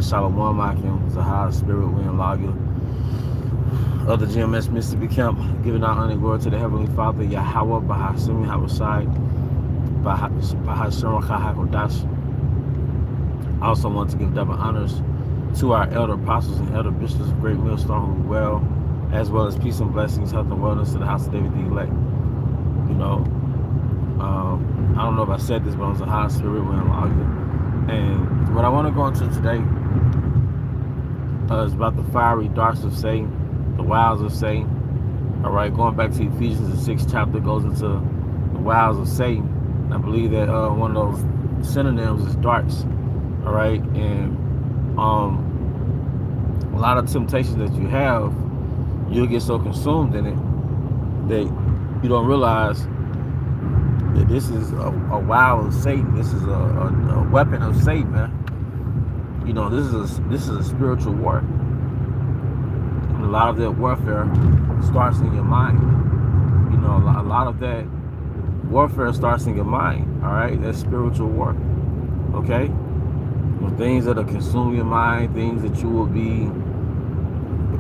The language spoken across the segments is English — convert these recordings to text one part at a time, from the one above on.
Shalom Akim, GMSspiritwindLevi of the GMS Mississippi Camp, giving our honor and glory to the Heavenly Father, Yahweh, Bahasimi, Havasai, Bahashem Hakodash. I also want to give double honors to our elder apostles and elder bishops of Great Millstone who as well as peace and blessings, health and wellness to the house of David the elect. You know, I don't know if I said this, but I was a high spirit when I'm arguing. And what I want to go into today is about the fiery darts of Satan, the wiles of Satan. All right, going back to Ephesians, the 6th chapter goes into the wiles of Satan. I believe that one of those synonyms is darts. All right, and a lot of temptations that you have, you'll get so consumed in it that you don't realize that this is a wile of Satan. This is a weapon of Satan, man. You know, this is a spiritual war. And a lot of that warfare starts in your mind. You know, a lot of that warfare starts in your mind. All right, that's spiritual war. Okay, well, things that'll consume your mind, things that you will be,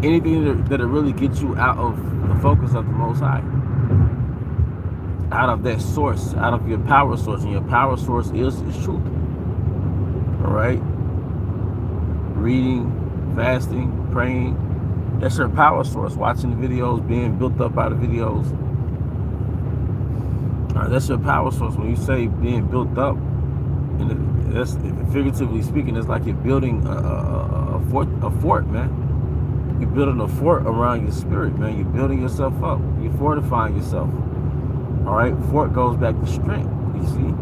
anything that'll really get you out of the focus of the Most High. Out of that source, out of your power source, and your power source is truth. All right, reading, fasting, praying, that's your power source. Watching the videos, being built up by the videos, all right, that's your power source. When you say being built up, and that's figuratively speaking, it's like you're building a fort, man. You're building a fort around your spirit, man. You're building yourself up. You're fortifying yourself. All right, fort goes back to strength, you see.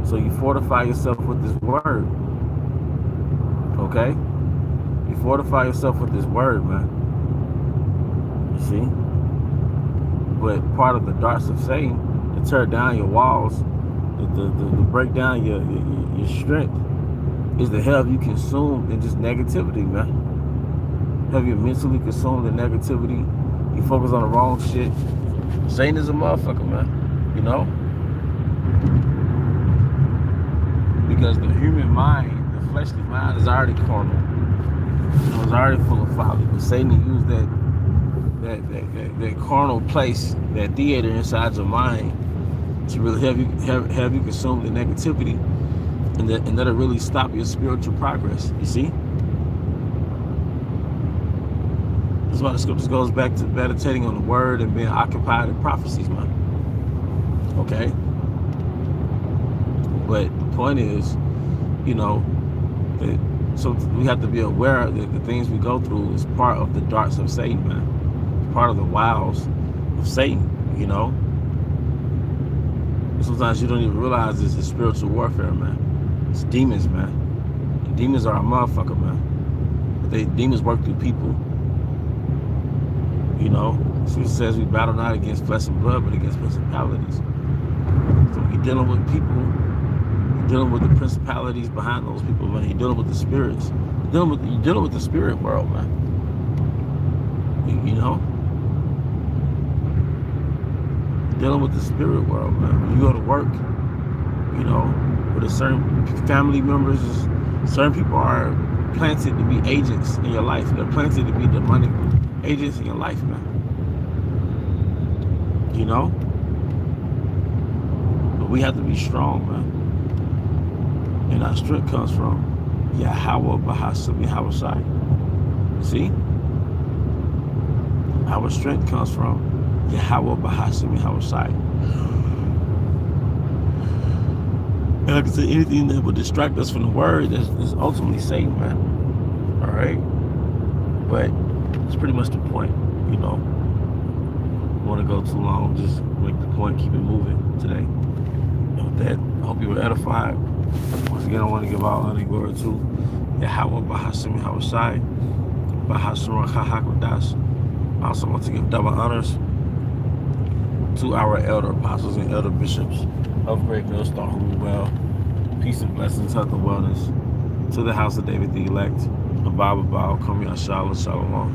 So you fortify yourself with this word. Okay? You fortify yourself with this word, man. You see? But part of the darts of Satan, to tear down your walls, to break down your strength, is to have you consumed in just negativity, man. Have you mentally consumed in negativity. You focus on the wrong shit. Satan is a motherfucker, man. You know, because the human mind, the fleshly mind, is already carnal. You know, it's already full of folly. But Satan used that carnal place, that theater inside your mind, to really have you consumed the negativity, and that'll really stop your spiritual progress. You see, that's why the scriptures goes back to meditating on the word and being occupied in prophecies, man. Okay, but the point is, you know, that so we have to be aware that the things we go through is part of the darts of Satan, man. It's part of the wiles of Satan, you know. And sometimes you don't even realize this is spiritual warfare, man. It's demons, man. And demons are a motherfucker, man. But demons work through people, you know. So it says we battle not against flesh and blood, but against principalities. So you're dealing with people, you're dealing with the principalities behind those people, man. You're dealing with the spirits. You're dealing with the spirit world, man. You know? You're dealing with the spirit world, man. When you go to work, you know, with a certain family members, certain people are planted to be agents in your life. They're planted to be demonic agents in your life, man. You know? We have to be strong, man. And our strength comes from Yahweh Bahasimi Havasai. See? Our strength comes from Yahweh Bahasimi Havasai. And like I said, anything that would distract us from the word is ultimately Satan, man. Alright? But it's pretty much the point, you know. Don't want to go too long, just make the point, keep it moving today. That I hope you were edified. Once again, I want to give all honor and glory to Yahweh Bahasimi Havasai, Bahashem Hakodash. I also want to give double honors to our elder apostles and elder bishops of Great Millstone who rule well. Peace and blessings, health and wellness to the house of David the elect. Abba, Come Yashala, Shalom.